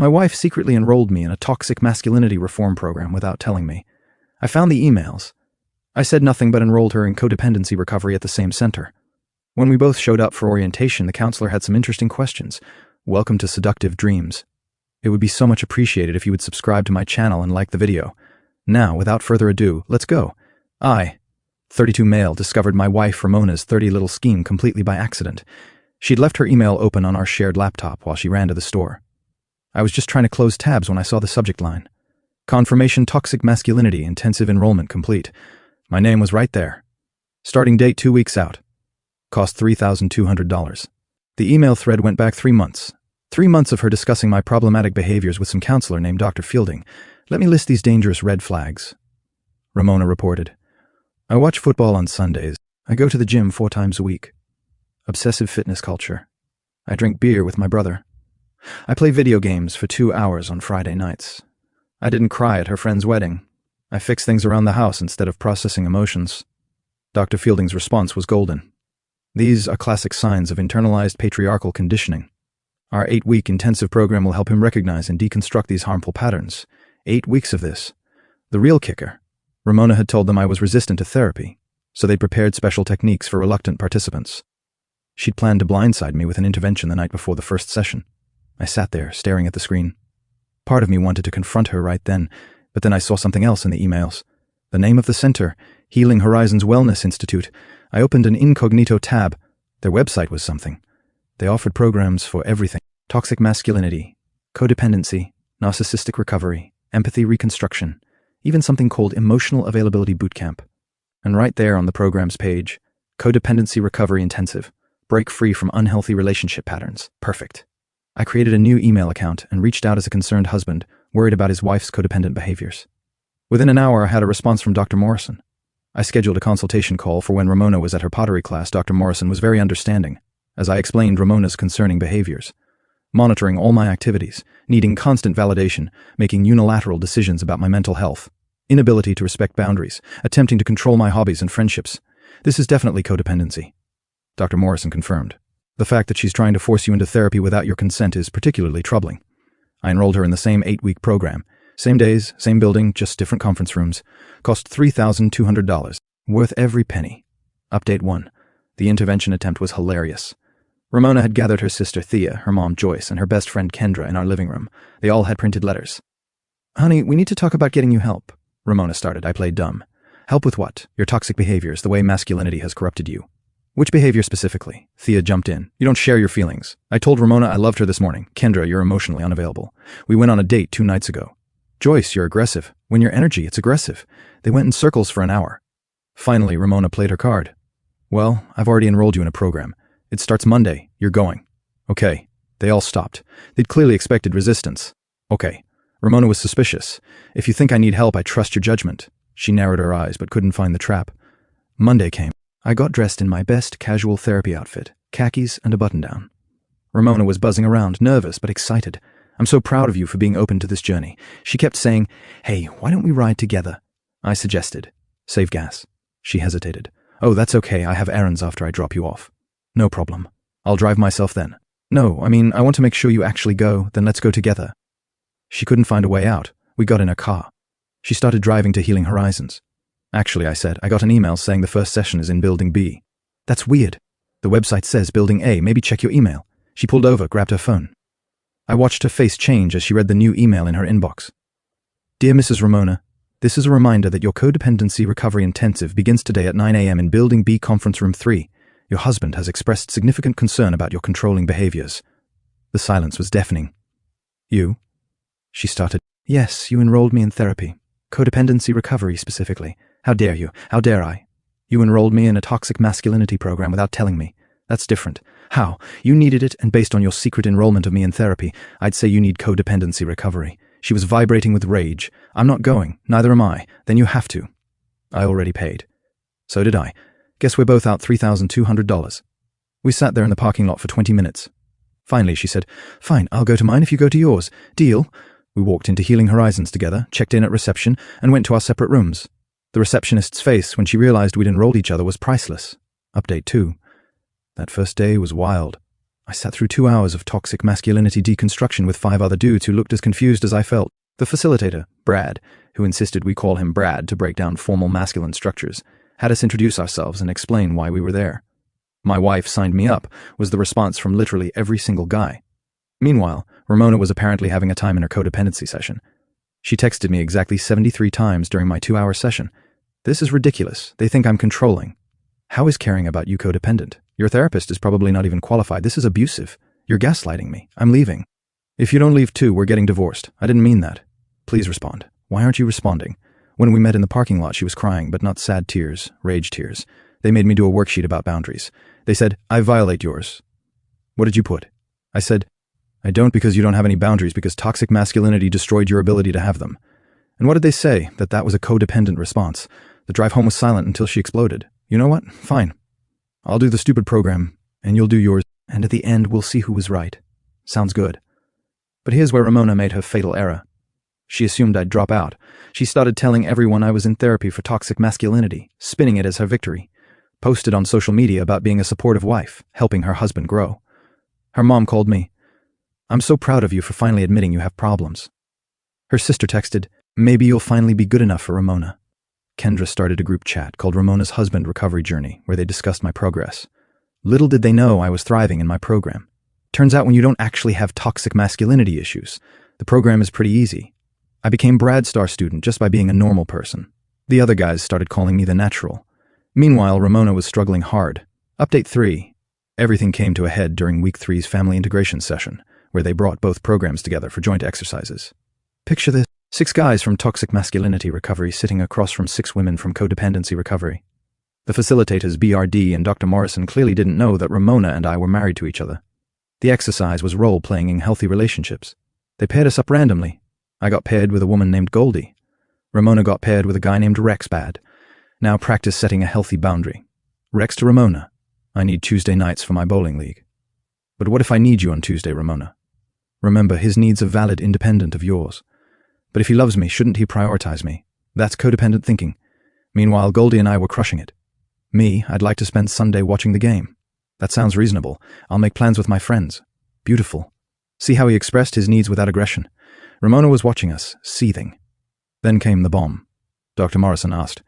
My wife secretly enrolled me in a toxic masculinity reform program without telling me. I found the emails. I said nothing but enrolled her in codependency recovery at the same center. When we both showed up for orientation, the counselor had some interesting questions. Welcome to Seductive Dreams. It would be so much appreciated if you would subscribe to my channel and like the video. Now, without further ado, let's go. I, 32 male, discovered my wife Ramona's 30 little scheme completely by accident. She'd left her email open on our shared laptop while she ran to the store. I was just trying to close tabs when I saw the subject line. Confirmation Toxic Masculinity Intensive Enrollment Complete. My name was right there. Starting date 2 weeks out. Cost $3,200. The email thread went back 3 months. 3 months of her discussing my problematic behaviors with some counselor named Dr. Fielding. Let me list these dangerous red flags. Ramona reported. I watch football on Sundays. I go to the gym 4 times a week. Obsessive fitness culture. I drink beer with my brother. I play video games for 2 hours on Friday nights. I didn't cry at her friend's wedding. I fix things around the house instead of processing emotions. Dr. Fielding's response was golden. These are classic signs of internalized patriarchal conditioning. Our 8-week intensive program will help him recognize and deconstruct these harmful patterns. 8 weeks of this. The real kicker. Ramona had told them I was resistant to therapy, so they prepared special techniques for reluctant participants. She'd planned to blindside me with an intervention the night before the first session. I sat there, staring at the screen. Part of me wanted to confront her right then, but then I saw something else in the emails. The name of the center, Healing Horizons Wellness Institute. I opened an incognito tab. Their website was something. They offered programs for everything. Toxic masculinity, codependency, narcissistic recovery, empathy reconstruction, even something called Emotional Availability Bootcamp. And right there on the program's page, Codependency Recovery Intensive. Break free from unhealthy relationship patterns. Perfect. I created a new email account and reached out as a concerned husband, worried about his wife's codependent behaviors. Within an hour, I had a response from Dr. Morrison. I scheduled a consultation call for when Ramona was at her pottery class. Dr. Morrison was very understanding, as I explained Ramona's concerning behaviors. Monitoring all my activities, needing constant validation, making unilateral decisions about my mental health, inability to respect boundaries, attempting to control my hobbies and friendships. This is definitely codependency. Dr. Morrison confirmed. The fact that she's trying to force you into therapy without your consent is particularly troubling. I enrolled her in the same 8-week program. Same days, same building, just different conference rooms. Cost $3,200. Worth every penny. Update 1. The intervention attempt was hilarious. Ramona had gathered her sister Thea, her mom Joyce, and her best friend Kendra in our living room. They all had printed letters. Honey, we need to talk about getting you help. Ramona started. I played dumb. Help with what? Your toxic behaviors, the way masculinity has corrupted you. Which behavior specifically? Thea jumped in. You don't share your feelings. I told Ramona I loved her this morning. Kendra, you're emotionally unavailable. We went on a date 2 nights ago. Joyce, you're aggressive. When you're energy, it's aggressive. They went in circles for an hour. Finally, Ramona played her card. Well, I've already enrolled you in a program. It starts Monday. You're going. Okay. They all stopped. They'd clearly expected resistance. Okay. Ramona was suspicious. If you think I need help, I trust your judgment. She narrowed her eyes but couldn't find the trap. Monday came. I got dressed in my best casual therapy outfit, khakis and a button-down. Ramona was buzzing around, nervous but excited. I'm so proud of you for being open to this journey. She kept saying, hey, why don't we ride together? I suggested. Save gas. She hesitated. Oh, that's okay. I have errands after I drop you off. No problem. I'll drive myself then. No, I want to make sure you actually go, then let's go together. She couldn't find a way out. We got in a car. She started driving to Healing Horizons. Actually, I said, I got an email saying the first session is in Building B. That's weird. The website says Building A. Maybe check your email. She pulled over, grabbed her phone. I watched her face change as she read the new email in her inbox. Dear Mrs. Ramona, this is a reminder that your codependency recovery intensive begins today at 9 a.m. in Building B Conference Room 3. Your husband has expressed significant concern about your controlling behaviors. The silence was deafening. You? She started. Yes, you enrolled me in therapy. Codependency recovery specifically. How dare you? How dare I? You enrolled me in a toxic masculinity program without telling me. That's different. How? You needed it, and based on your secret enrollment of me in therapy, I'd say you need codependency recovery. She was vibrating with rage. I'm not going. Neither am I. Then you have to. I already paid. So did I. Guess we're both out $3,200. We sat there in the parking lot for 20 minutes. Finally, she said, Fine, I'll go to mine if you go to yours. Deal? We walked into Healing Horizons together, checked in at reception, and went to our separate rooms. The receptionist's face when she realized we'd enrolled each other was priceless. Update 2. That first day was wild. I sat through 2 hours of toxic masculinity deconstruction with 5 other dudes who looked as confused as I felt. The facilitator, Brad, who insisted we call him Brad to break down formal masculine structures, had us introduce ourselves and explain why we were there. "My wife signed me up," was the response from literally every single guy. Meanwhile, Ramona was apparently having a time in her codependency session. She texted me exactly 73 times during my 2-hour session. "This is ridiculous. They think I'm controlling. How is caring about you codependent? Your therapist is probably not even qualified. This is abusive. You're gaslighting me. I'm leaving. If you don't leave too, we're getting divorced. I didn't mean that. Please respond. Why aren't you responding?" When we met in the parking lot, she was crying, but not sad tears, rage tears. They made me do a worksheet about boundaries. They said, "I violate yours." "What did you put?" I said, "I don't because you don't have any boundaries because toxic masculinity destroyed your ability to have them." And what did they say? That was a codependent response. The drive home was silent until she exploded. "You know what? Fine. I'll do the stupid program, and you'll do yours, and at the end we'll see who was right. Sounds good." But here's where Ramona made her fatal error. She assumed I'd drop out. She started telling everyone I was in therapy for toxic masculinity, spinning it as her victory. Posted on social media about being a supportive wife, helping her husband grow. Her mom called me. "I'm so proud of you for finally admitting you have problems." Her sister texted, "Maybe you'll finally be good enough for Ramona." Kendra started a group chat called Ramona's Husband Recovery Journey, where they discussed my progress. Little did they know I was thriving in my program. Turns out when you don't actually have toxic masculinity issues, the program is pretty easy. I became Brad's star student just by being a normal person. The other guys started calling me the natural. Meanwhile, Ramona was struggling hard. Update 3. Everything came to a head during week 3's family integration session, where they brought both programs together for joint exercises. Picture this: 6 guys from toxic masculinity recovery sitting across from 6 women from codependency recovery. The facilitators, BRD and Dr. Morrison, clearly didn't know that Ramona and I were married to each other. The exercise was role-playing in healthy relationships. They paired us up randomly. I got paired with a woman named Qley. Ramona got paired with a guy named Rexbad. Now practice setting a healthy boundary. Rex to Ramona: "I need Tuesday nights for my bowling league." "But what if I need you on Tuesday, Ramona?" "Remember, his needs are valid independent of yours. But if he loves me, shouldn't he prioritize me?" That's codependent thinking. Meanwhile, Qley and I were crushing it. "Me, I'd like to spend Sunday watching the game." "That sounds reasonable. I'll make plans with my friends." Beautiful. See how he expressed his needs without aggression? Ramona was watching us, seething. Then came the bomb. Dr. Morrison asked,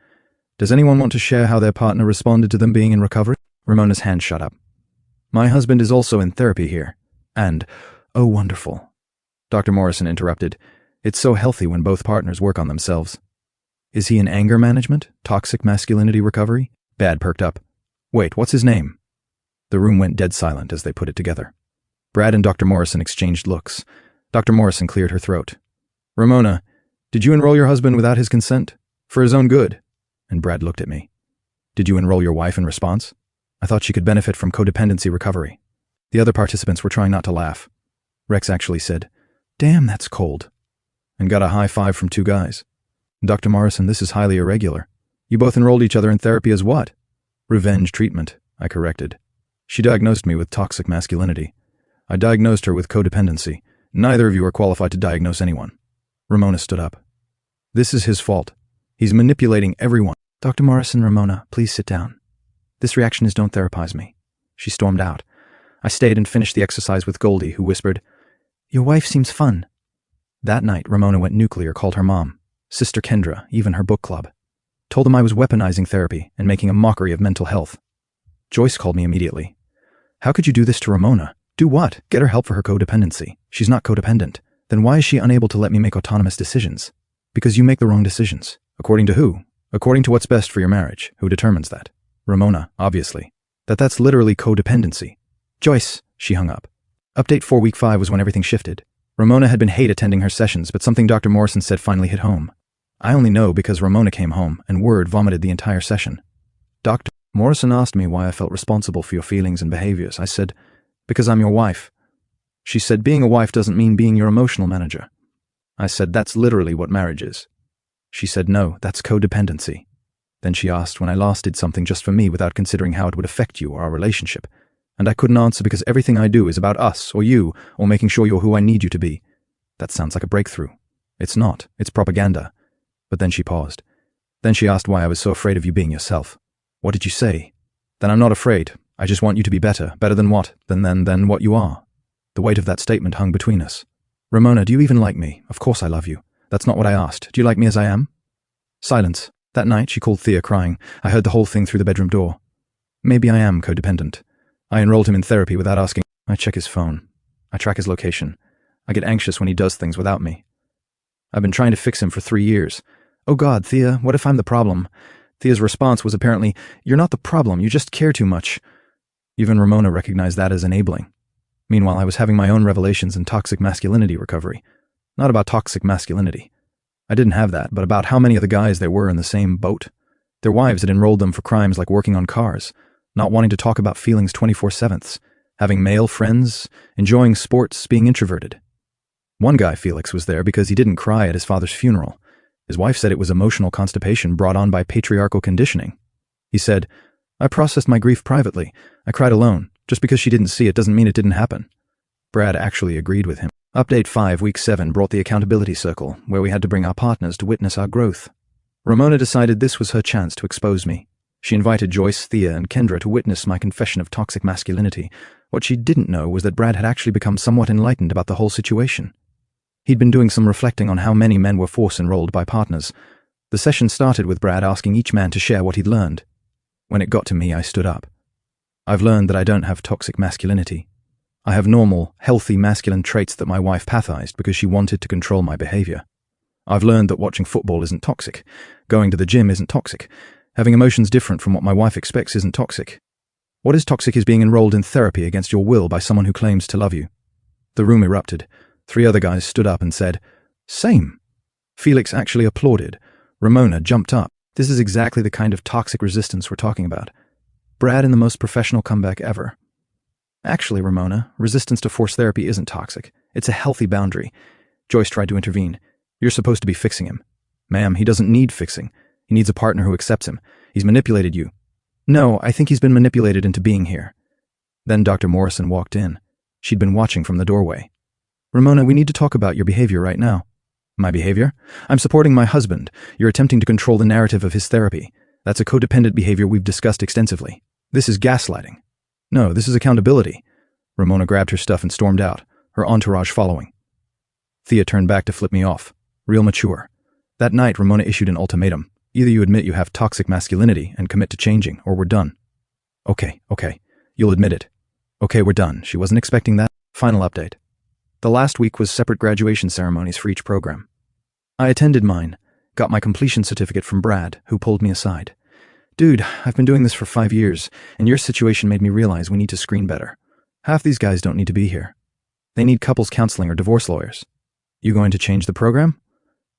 "Does anyone want to share how their partner responded to them being in recovery?" Ramona's hand shot up. "My husband is also in therapy here. And, oh wonderful." Dr. Morrison interrupted, "It's so healthy when both partners work on themselves." "Is he in anger management? Toxic masculinity recovery?" Bad perked up. "Wait, what's his name?" The room went dead silent as they put it together. Brad and Dr. Morrison exchanged looks. Dr. Morrison cleared her throat. "Ramona, did you enroll your husband without his consent? For his own good?" And Brad looked at me. "Did you enroll your wife in response?" I thought she could benefit from codependency recovery. The other participants were trying not to laugh. Rex actually said, "Damn, that's cold," and got a high five from 2 guys. "Dr. Morrison, this is highly irregular. You both enrolled each other in therapy as what?" "Revenge treatment," I corrected. "She diagnosed me with toxic masculinity. I diagnosed her with codependency. Neither of you are qualified to diagnose anyone." Ramona stood up. "This is his fault. He's manipulating everyone." "Dr. Morrison, Ramona, please sit down. This reaction is don't therapize me." She stormed out. I stayed and finished the exercise with Qley, who whispered, "Your wife seems fun." That night, Ramona went nuclear, called her mom, Sister Kendra, even her book club. Told them I was weaponizing therapy and making a mockery of mental health. Joyce called me immediately. "How could you do this to Ramona?" "Do what? Get her help for her codependency. She's not codependent. Then why is she unable to let me make autonomous decisions?" "Because you make the wrong decisions." "According to who?" "According to what's best for your marriage. Who determines that?" "Ramona, obviously." That's literally codependency." "Joyce," she hung up. Update 4 week 5 was when everything shifted. Ramona had been hate attending her sessions, but something Dr. Morrison said finally hit home. I only know because Ramona came home and word vomited the entire session. "Dr. Morrison asked me why I felt responsible for your feelings and behaviors. I said, because I'm your wife." She said, "Being a wife doesn't mean being your emotional manager." I said, "That's literally what marriage is." She said, "No, that's codependency." Then she asked when I last did something just for me without considering how it would affect you or our relationship. And I couldn't answer because everything I do is about us or you or making sure you're who I need you to be. That sounds like a breakthrough. It's not. It's propaganda. But then she paused. Then she asked why I was so afraid of you being yourself. "What did you say?" "Then I'm not afraid. I just want you to be better. Better than what? Than what you are. The weight of that statement hung between us. Ramona, do you even like me? Of course I love you. That's not what I asked. Do you like me as I am? Silence. That night, she called Thea crying. I heard the whole thing through the bedroom door. Maybe I am codependent. I enrolled him in therapy without asking. I check his phone. I track his location. I get anxious when he does things without me. I've been trying to fix him for 3 years. Oh God, Thea, what if I'm the problem? Thea's response was apparently, you're not the problem, you just care too much. Even Ramona recognized that as enabling. Meanwhile, I was having my own revelations in toxic masculinity recovery. Not about toxic masculinity. I didn't have that, but about how many of the guys there were in the same boat. Their wives had enrolled them for crimes like working on cars, not wanting to talk about feelings 24/7, having male friends, enjoying sports, being introverted. One guy, Felix, was there because he didn't cry at his father's funeral. His wife said it was emotional constipation brought on by patriarchal conditioning. He said, I processed my grief privately. I cried alone. Just because she didn't see it doesn't mean it didn't happen. Brad actually agreed with him. Update 5, Week 7 brought the accountability circle, where we had to bring our partners to witness our growth. Ramona decided this was her chance to expose me. She invited Joyce, Thea, and Kendra to witness my confession of toxic masculinity. What she didn't know was that Brad had actually become somewhat enlightened about the whole situation. He'd been doing some reflecting on how many men were force-enrolled by partners. The session started with Brad asking each man to share what he'd learned. When it got to me, I stood up. I've learned that I don't have toxic masculinity. I have normal, healthy masculine traits that my wife pathized because she wanted to control my behavior. I've learned that watching football isn't toxic. Going to the gym isn't toxic. Having emotions different from what my wife expects isn't toxic. What is toxic is being enrolled in therapy against your will by someone who claims to love you. The room erupted. 3 other guys stood up and said, Same. Felix actually applauded. Ramona jumped up. This is exactly the kind of toxic resistance we're talking about. Brad in the most professional comeback ever. Actually, Ramona, resistance to forced therapy isn't toxic. It's a healthy boundary. Joyce tried to intervene. You're supposed to be fixing him. Ma'am, he doesn't need fixing. He needs a partner who accepts him. He's manipulated you. No, I think he's been manipulated into being here. Then Dr. Morrison walked in. She'd been watching from the doorway. Ramona, we need to talk about your behavior right now. My behavior? I'm supporting my husband. You're attempting to control the narrative of his therapy. That's a codependent behavior we've discussed extensively. This is gaslighting. No, this is accountability. Ramona grabbed her stuff and stormed out, her entourage following. Thea turned back to flip me off. Real mature. That night, Ramona issued an ultimatum. Either you admit you have toxic masculinity and commit to changing, or we're done. Okay. You'll admit it. Okay, we're done. She wasn't expecting that. Final update. The last week was separate graduation ceremonies for each program. I attended mine, got my completion certificate from Brad, who pulled me aside. Dude, I've been doing this for 5 years, and your situation made me realize we need to screen better. Half these guys don't need to be here. They need couples counseling or divorce lawyers. You going to change the program?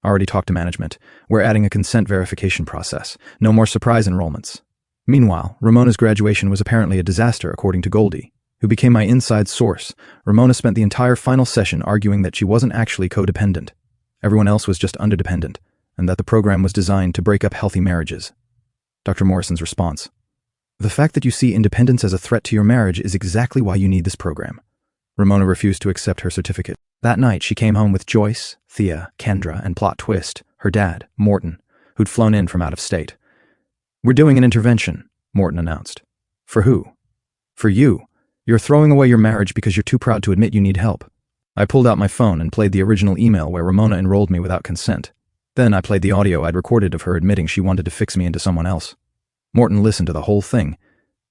I already talked to management. We're adding a consent verification process. No more surprise enrollments. Meanwhile, Ramona's graduation was apparently a disaster, according to Qley, who became my inside source. Ramona spent the entire final session arguing that she wasn't actually codependent. Everyone else was just underdependent, and that the program was designed to break up healthy marriages. Dr. Morrison's response. The fact that you see independence as a threat to your marriage is exactly why you need this program. Ramona refused to accept her certificate. That night, she came home with Joyce, Thea, Kendra, and plot twist, her dad, Morton, who'd flown in from out of state. We're doing an intervention, Morton announced. For who? For you. You're throwing away your marriage because you're too proud to admit you need help. I pulled out my phone and played the original email where Ramona enrolled me without consent. Then I played the audio I'd recorded of her admitting she wanted to fix me into someone else. Morton listened to the whole thing.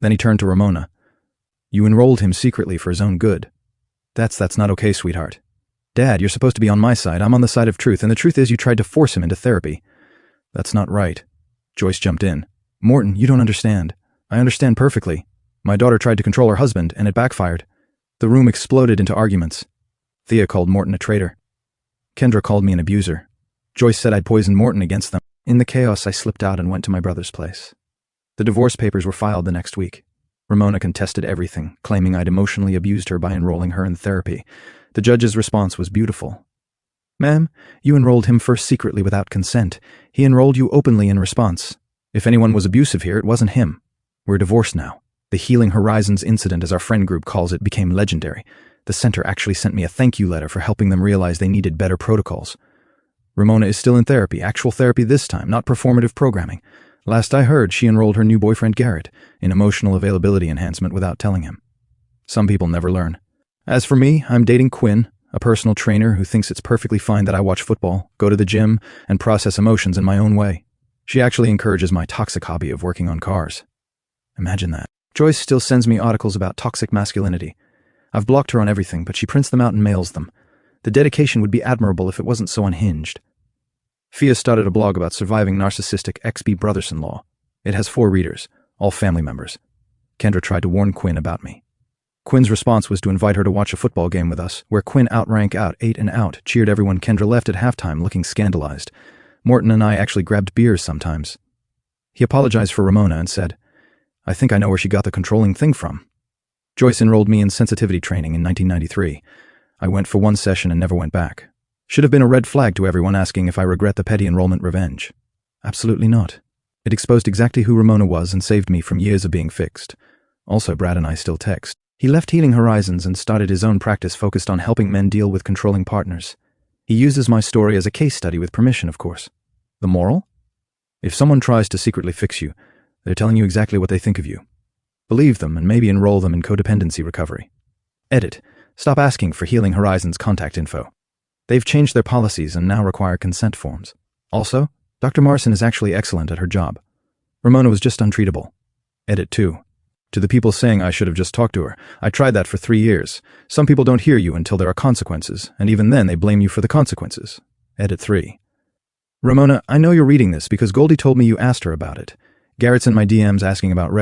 Then he turned to Ramona. You enrolled him secretly for his own good. That's not okay, sweetheart. Dad, you're supposed to be on my side. I'm on the side of truth, and the truth is you tried to force him into therapy. That's not right. Joyce jumped in. Morton, you don't understand. I understand perfectly. My daughter tried to control her husband, and it backfired. The room exploded into arguments. Thea called Morton a traitor. Kendra called me an abuser. Joyce said I'd poisoned Morton against them. In the chaos, I slipped out and went to my brother's place. The divorce papers were filed the next week. Ramona contested everything, claiming I'd emotionally abused her by enrolling her in therapy. The judge's response was beautiful. Ma'am, you enrolled him first secretly without consent. He enrolled you openly in response. If anyone was abusive here, it wasn't him. We're divorced now. The Healing Horizons incident, as our friend group calls it, became legendary. The center actually sent me a thank you letter for helping them realize they needed better protocols. Ramona is still in therapy, actual therapy this time, not performative programming. Last I heard, she enrolled her new boyfriend Garrett in emotional availability enhancement without telling him. Some people never learn. As for me, I'm dating Quinn, a personal trainer who thinks it's perfectly fine that I watch football, go to the gym, and process emotions in my own way. She actually encourages my toxic hobby of working on cars. Imagine that. Joyce still sends me articles about toxic masculinity. I've blocked her on everything, but she prints them out and mails them. The dedication would be admirable if it wasn't so unhinged. Fia started a blog about surviving narcissistic ex-B brothers-in-law. It has 4 readers, all family members. Kendra tried to warn Quinn about me. Quinn's response was to invite her to watch a football game with us, where Quinn outrank out, ate and out, cheered everyone. Kendra left at halftime looking scandalized. Morton and I actually grabbed beers sometimes. He apologized for Ramona and said, "I think I know where she got the controlling thing from." Joyce enrolled me in sensitivity training in 1993. I went for 1 session and never went back. Should have been a red flag to everyone asking if I regret the petty enrollment revenge. Absolutely not. It exposed exactly who Ramona was and saved me from years of being fixed. Also, Brad and I still text. He left Healing Horizons and started his own practice focused on helping men deal with controlling partners. He uses my story as a case study with permission, of course. The moral? If someone tries to secretly fix you, they're telling you exactly what they think of you. Believe them and maybe enroll them in codependency recovery. Edit. Stop asking for Healing Horizons contact info. They've changed their policies and now require consent forms. Also, Dr. Morrison is actually excellent at her job. Ramona was just untreatable. Edit 2. To the people saying I should have just talked to her, I tried that for 3 years. Some people don't hear you until there are consequences, and even then they blame you for the consequences. Edit 3. Ramona, I know you're reading this because Goldie told me you asked her about it. Garrett's in my DMs asking about